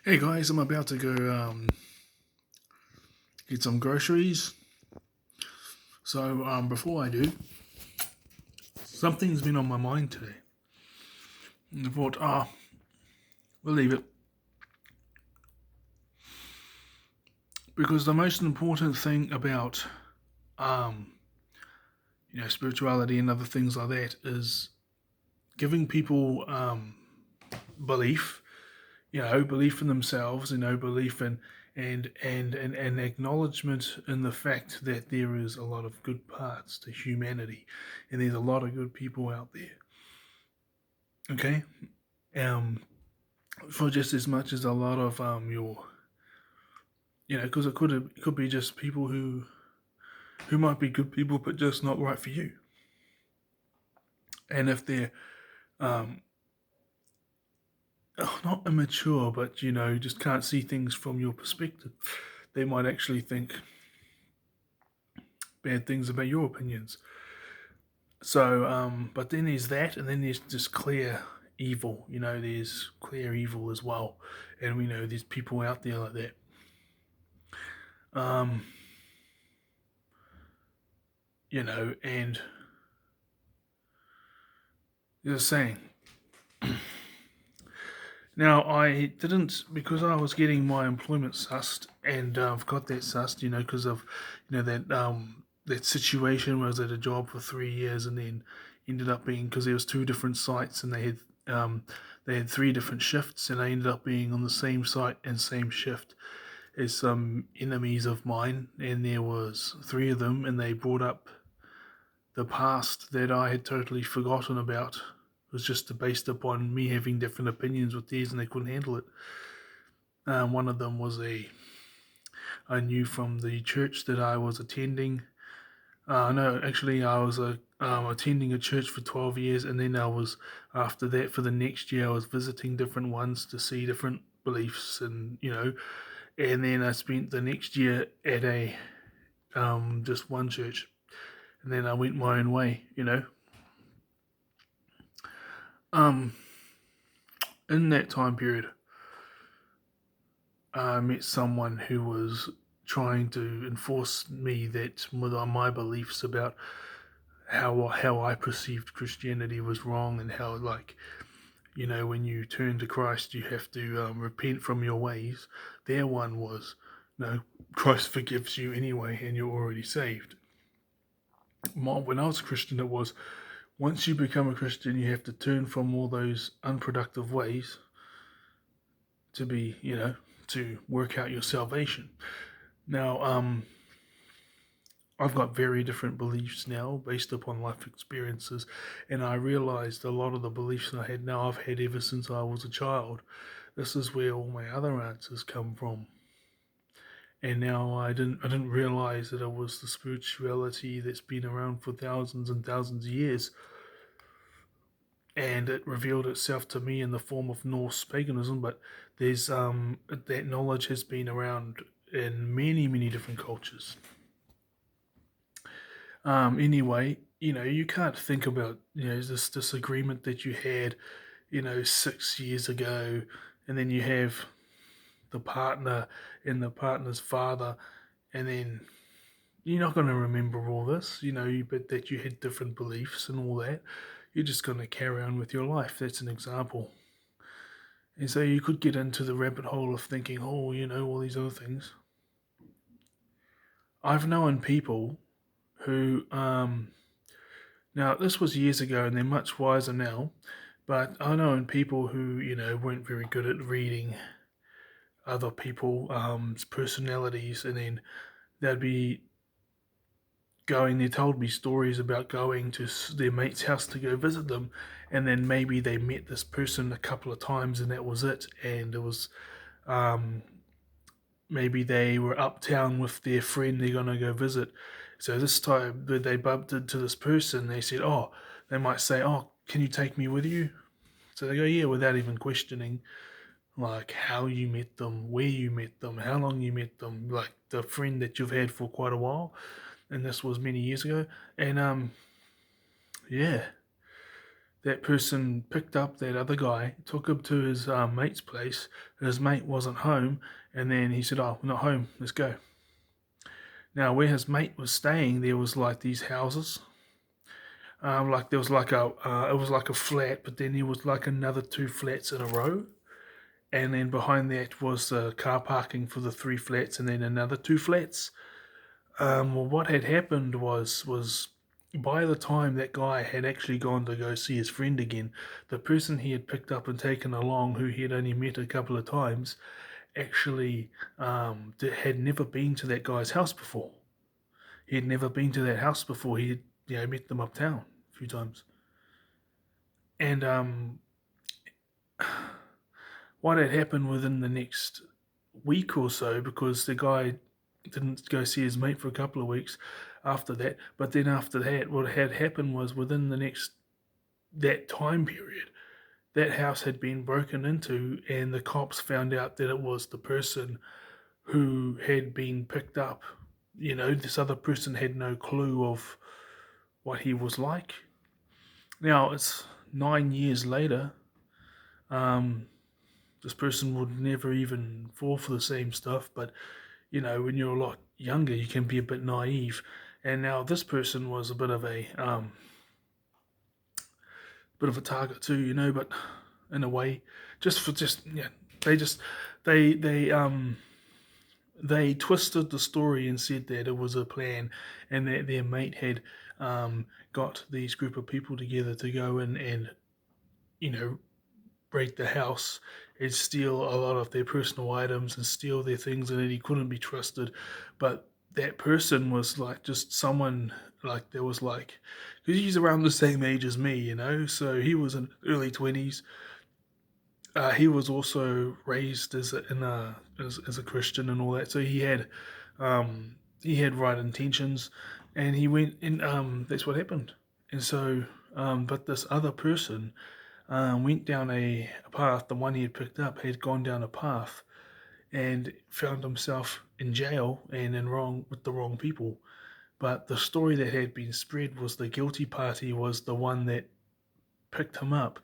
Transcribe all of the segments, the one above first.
Hey guys, I'm about to go get some groceries. So before I do, something's been on my mind today. And I thought, we'll leave it because the most important thing about um, spirituality and other things like that is giving people belief. Belief in themselves. Belief in and acknowledgement in the fact that there is a lot of good parts to humanity, and there's a lot of good people out there. Okay, um, for just as much as a lot of because it could be just people who might be good people but just not right for you, and if they're um not immature but just can't see things from your perspective, they might actually think bad things about your opinions. So, but then there's that, and then there's just clear evil. There's clear evil as well, and we know there's people out there like that. Um, and there's a saying. Now, I didn't, because I was getting my employment sussed, and I've got that sussed, because of, that situation where I was at a job for 3 years, and then ended up being, because there was two different sites, and they had three different shifts, and I ended up being on the same site and same shift as some enemies of mine, and there was three of them, and they brought up the past that I had totally forgotten about. It was just based upon me having different opinions with theirs, and they couldn't handle it. One of them was I knew from the church that I was attending. No, actually, I was attending a church for 12 years, and then I was, after that, for the next year, I was visiting different ones to see different beliefs, and then I spent the next year at a just one church, and then I went my own way. Um, in that time period, I met someone who was trying to enforce me that my beliefs about how I perceived Christianity was wrong, and how, like, when you turn to Christ you have to repent from your ways. Their one was, no, Christ forgives you anyway and you're already saved. When I was a Christian, it was, once you become a Christian you have to turn from all those unproductive ways to be, to work out your salvation. Now, I've got very different beliefs now based upon life experiences, and I realized a lot of the beliefs I had now I've had ever since I was a child. This is where all my other answers come from. And now I didn't realize that it was the spirituality that's been around for thousands and thousands of years, and it revealed itself to me in the form of Norse paganism. But there's that knowledge has been around in many many different cultures. Anyway, you can't think about this disagreement that you had 6 years ago, and then you have the partner and the partner's father, and then you're not going to remember all this, but that you had different beliefs and all that. You're just going to carry on with your life. That's an example. And so you could get into the rabbit hole of thinking, oh, all these other things. I've known people who, now this was years ago and they're much wiser now, but I know people who, weren't very good at reading other people's personalities, and then they'd be they told me stories about going to their mate's house to go visit them, and then maybe they met this person a couple of times and that was it. And it was, um, maybe they were uptown with their friend they're going to go visit. So this time they bumped into this person, they said, oh, they might say, oh, can you take me with you? So they go, yeah, without even questioning, like, how you met them, where you met them, how long you met them, like the friend that you've had for quite a while. And this was many years ago. And yeah, that person picked up that other guy, took him to his mate's place. His mate wasn't home, and then he said, "Oh, we're not home. Let's go." Now, where his mate was staying, there was like these houses. Like there was like it was like a flat, but then there was like another two flats in a row, and then behind that was the car parking for the three flats, and then another two flats. Well, what had happened was by the time that guy had actually gone to go see his friend again, the person he had picked up and taken along, who he had only met a couple of times, actually had never been to that guy's house before. He had never been to that house before. He had, met them uptown a few times, and what had happened within the next week or so, because the guy didn't go see his mate for a couple of weeks after that. But then after that, what had happened was within the next that time period, that house had been broken into, and the cops found out that it was the person who had been picked up. This other person had no clue of what he was like. Now it's 9 years later. Um, this person would never even fall for the same stuff, but when you're a lot younger, you can be a bit naive. And now this person was a bit of a target too, but in a way, they just they twisted the story and said that it was a plan, and that their mate had got these group of people together to go in and you know break the house and steal a lot of their personal items and steal their things, and that he couldn't be trusted. But that person was like just someone like there was like because he's around the same age as me, so he was in early 20s. He was also raised as a Christian and all that, so he had right intentions, and he went and that's what happened. And so, but this other person went down a path. The one he had picked up had gone down a path and found himself in jail and in wrong with the wrong people. But the story that had been spread was the guilty party was the one that picked him up,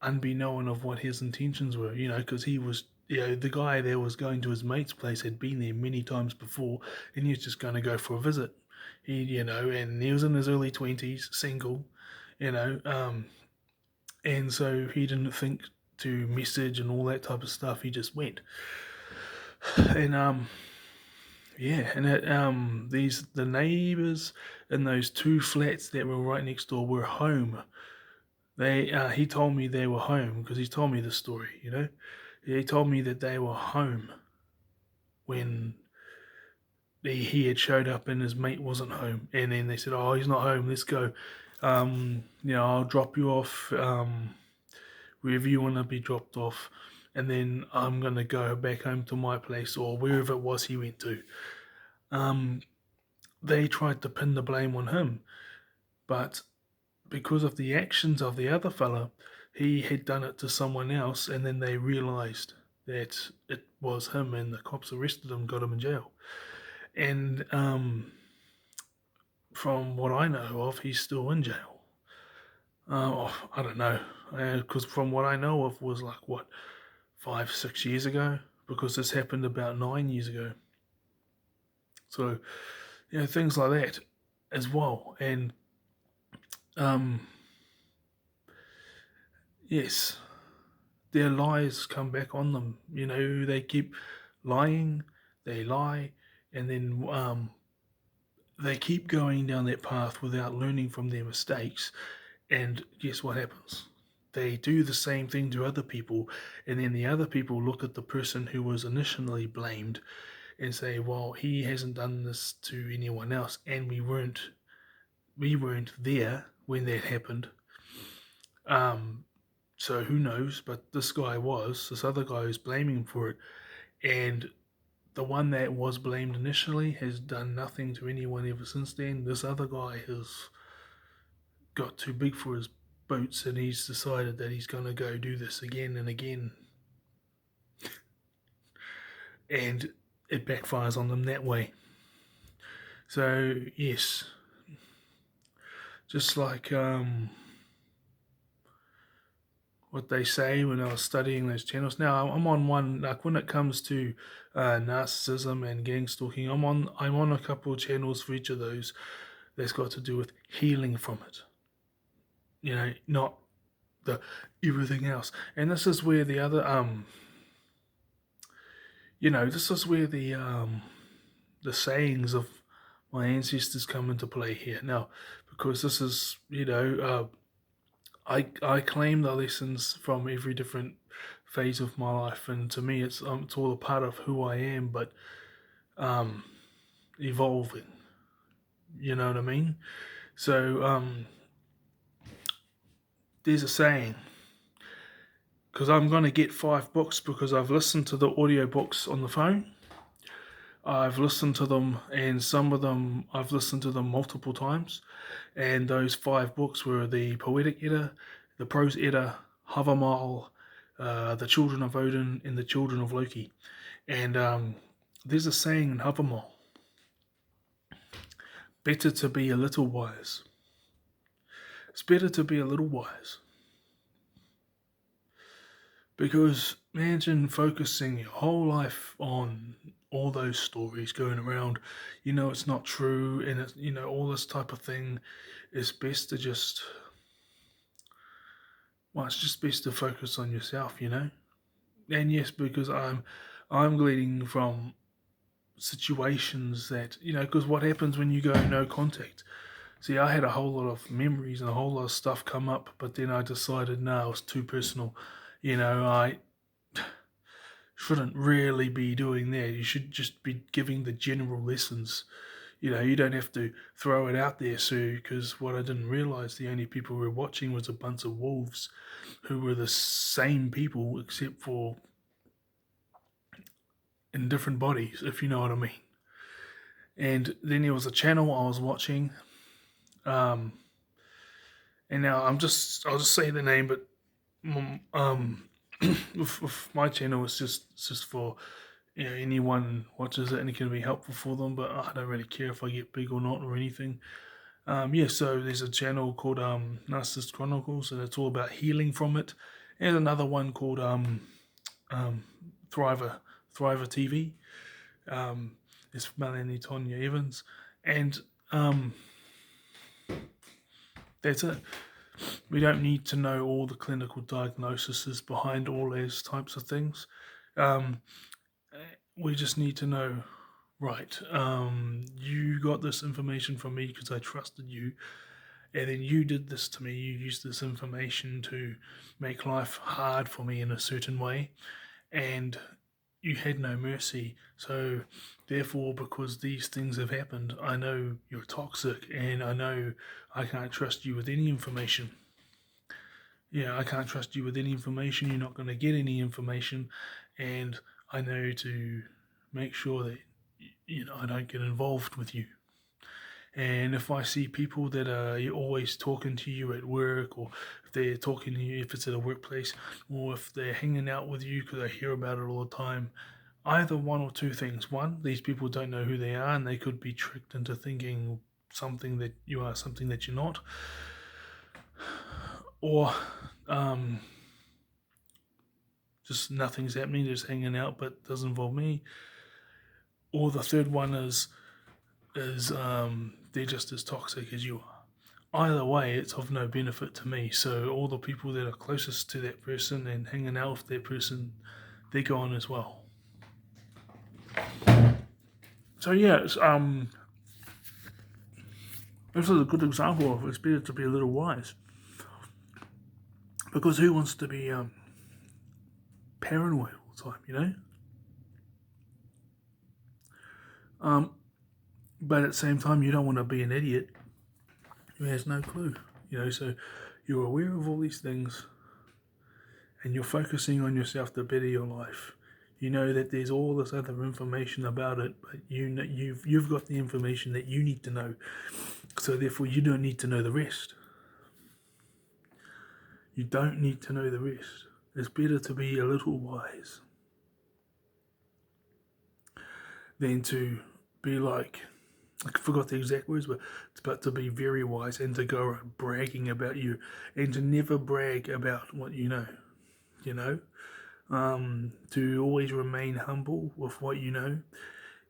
unbeknown of what his intentions were. Because he was, the guy that was going to his mate's place had been there many times before, and he was just going to go for a visit. And he was in his early 20s, single, you know, um, and so he didn't think to message and all that type of stuff. He just went, and yeah, and the neighbors in those two flats that were right next door were home. He told me they were home because he told me the story. He told me that they were home when he had showed up and his mate wasn't home, and then they said, "Oh, he's not home. Let's go. I'll drop you off wherever you want to be dropped off, and then I'm gonna go back home to my place or wherever it was he went to." Um, they tried to pin the blame on him, but because of the actions of the other fella, he had done it to someone else, and then they realised that it was him, and the cops arrested him, got him in jail. And from what I know of, he's still in jail. I don't know, because from what I know of was like what 5-6 years ago, because this happened about 9 years ago. So things like that as well, and um, yes, their lies come back on them. They keep lying, they lie, and then they keep going down that path without learning from their mistakes. And guess what happens? They do the same thing to other people, and then the other people look at the person who was initially blamed and say, "Well, he hasn't done this to anyone else, and we weren't there when that happened." So who knows? But this other guy who's blaming him for it, and the one that was blamed initially has done nothing to anyone ever since then. This other guy has got too big for his boots, and he's decided that he's going to go do this again and again, and it backfires on them that way. So yes, just like what they say when I was studying those channels. Now I'm on one, like when it comes to narcissism and gang stalking. I'm on a couple of channels for each of those that's got to do with healing from it. Not the everything else. And this is where the other this is where the sayings of my ancestors come into play here. Now, because this is, I claim the lessons from every different phase of my life, and to me, it's all a part of who I am, but um, evolving. You know what I mean? So there's a saying, because I'm going to get 5 books because I've listened to the audio books on the phone. I've listened to them, and some of them I've listened to them multiple times. And those 5 books were the Poetic Edda, the Prose Edda, Havamal, the Children of Odin, and the Children of Loki. And there's a saying in Havamal: better to be a little wise. It's better to be a little wise. Because imagine focusing your whole life on all those stories going around, it's not true, and it's, all this type of thing. It's best to just, it's just best to focus on yourself, And yes, because I'm gleaning from situations that, because what happens when you go no contact? See, I had a whole lot of memories and a whole lot of stuff come up, but then I decided, no, it's too personal. I shouldn't really be doing that. You should just be giving the general lessons. You don't have to throw it out there, Sue, because what I didn't realise, the only people who were watching was a bunch of wolves who were the same people except for in different bodies, if you know what I mean. And then there was a channel I was watching, and now I'll just say the name, but with my channel, it's just for anyone watches it and it can be helpful for them. But I don't really care if I get big or not or anything. So there's a channel called Narcissist Chronicles, and it's all about healing from it. And another one called Thriver TV. It's Melanie Tonya Evans, and that's it. We don't need to know all the clinical diagnoses behind all those types of things. We just need to know, right, you got this information from me because I trusted you, and then you did this to me. You used this information to make life hard for me in a certain way, and you had no mercy. So therefore, because these things have happened, I know you're toxic, and I know I can't trust you with any information. I can't trust you with any information. You're not going to get any information, and I know to make sure that I don't get involved with you. And if I see people that are always talking to you at work, or if they're talking to you if it's at a workplace, or if they're hanging out with you because I hear about it all the time, either one or two things. One, these people don't know who they are, and they could be tricked into thinking something that you are, something that you're not. Or just nothing's happening, just hanging out, but doesn't involve me. Or the third one is they're just as toxic as you are. Either way, it's of no benefit to me. So all the people that are closest to that person and hanging out with that person, they're gone as well. So yeah, this is a good example of it's better to be a little wise. Because who wants to be paranoid all the time, But at the same time, you don't want to be an idiot who has no clue, So you're aware of all these things, and you're focusing on yourself to better your life. You know that there's all this other information about it, but you've got the information that you need to know. So therefore, you don't need to know the rest. You don't need to know the rest. It's better to be a little wise than to be like I forgot the exact words, but to be very wise and to go around bragging about you and to never brag about what you know, to always remain humble with what you know.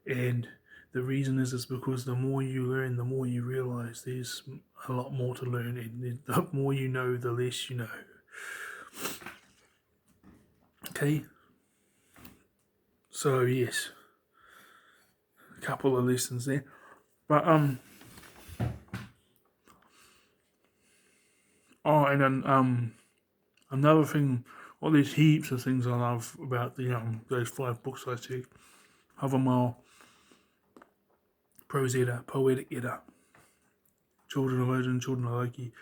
And the reason is because the more you learn, the more you realize there's a lot more to learn, and the more you know, the less you know. Okay, so yes, a couple of lessons there, but oh, and then another thing. Well, there's heaps of things I love about the those 5 books I see. Havamile, Prose Edda, Poetic Edda, Children of Odin, Children of Loki.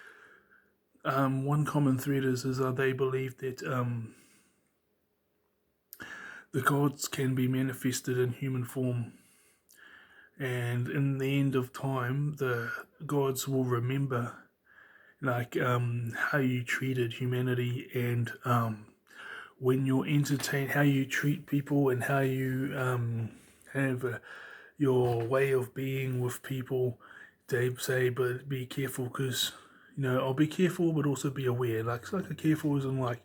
One common thread is they believe that the gods can be manifested in human form, and in the end of time, the gods will remember how you treated humanity, and when you're entertained, how you treat people, and how you have your way of being with people. They say, but be careful, because I'll be careful, but also be aware. Like, it's like a careful isn't like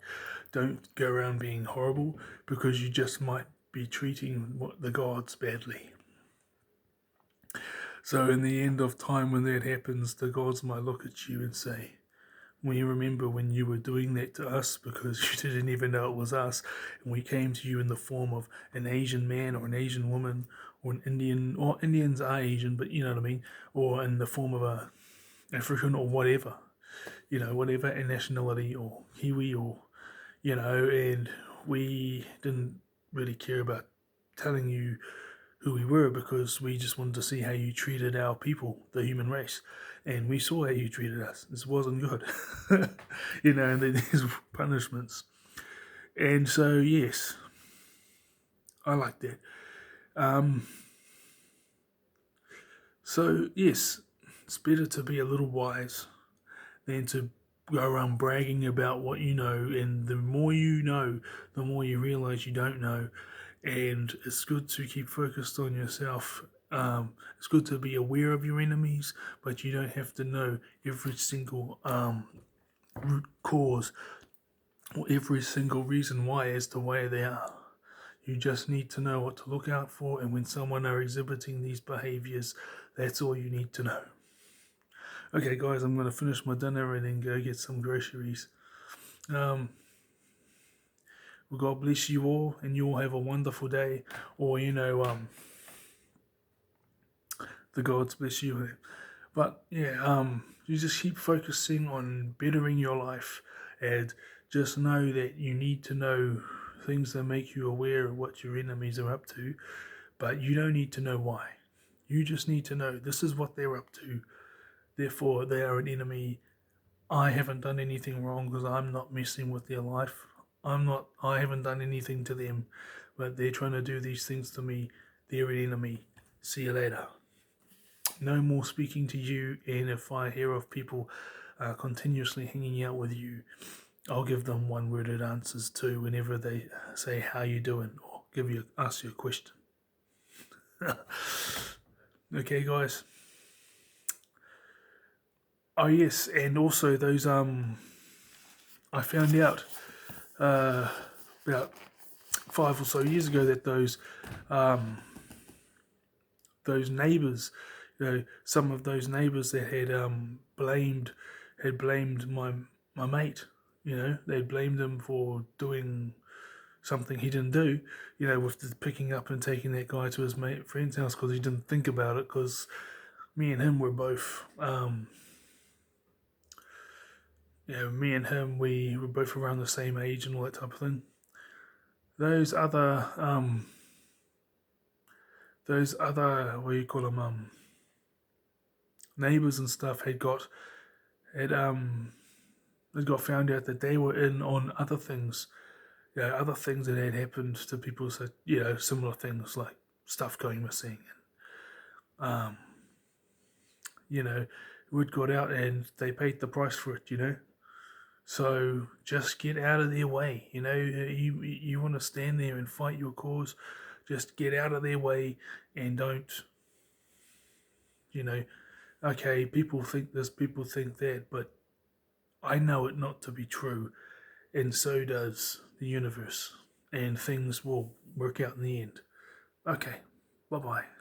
don't go around being horrible, because you just might be treating the gods badly. So in the end of time, when that happens, the gods might look at you and say, we remember when you were doing that to us, because you didn't even know it was us, and we came to you in the form of an Asian man or an Asian woman or an Indian, or Indians are Asian, but you know what I mean, or in the form of a African or whatever, whatever nationality, or Kiwi, or and we didn't really care about telling you who we were, because we just wanted to see how you treated our people, the human race. And we saw how you treated us. This wasn't good. And there's punishments. And so, yes, I like that. So, yes, it's better to be a little wise than to go around bragging about what you know. And the more you know, the more you realize you don't know. And it's good to keep focused on yourself. It's good to be aware of your enemies, but you don't have to know every single root cause or every single reason why as to why they are. You just need to know what to look out for, and when someone are exhibiting these behaviors, that's all you need to know. Okay, guys, I'm going to finish my dinner and then go get some groceries. Well, God bless you all, and you all have a wonderful day. Or, the gods bless you. But, yeah, you just keep focusing on bettering your life, and just know that you need to know things that make you aware of what your enemies are up to, but you don't need to know why. You just need to know this is what they're up to. Therefore, they are an enemy. I haven't done anything wrong because I'm not messing with their life. I haven't done anything to them, but they're trying to do these things to me. They're an enemy. See you later. No more speaking to you, and if I hear of people continuously hanging out with you, I'll give them one-worded answers too whenever they say how you doing, or ask you a question. Okay, guys. Oh yes, and also those I found out about 5 or so years ago that those neighbours, some of those neighbours that had blamed my mate. They blamed him for doing something he didn't do. With the picking up and taking that guy to his friend's house because he didn't think about it. Because me and him were both. Me and him, we were both around the same age and all that type of thing. Those other, what do you call them, neighbours and stuff had got found out that they were in on other things, other things that had happened to people, so, similar things like stuff going missing, and, word got out and they paid the price for it, So just get out of their way. You want to stand there and fight your cause, just get out of their way and don't You know, okay, people think this, people think that, but I know it not to be true, and so does the universe, and things will work out in the end. Okay, bye bye.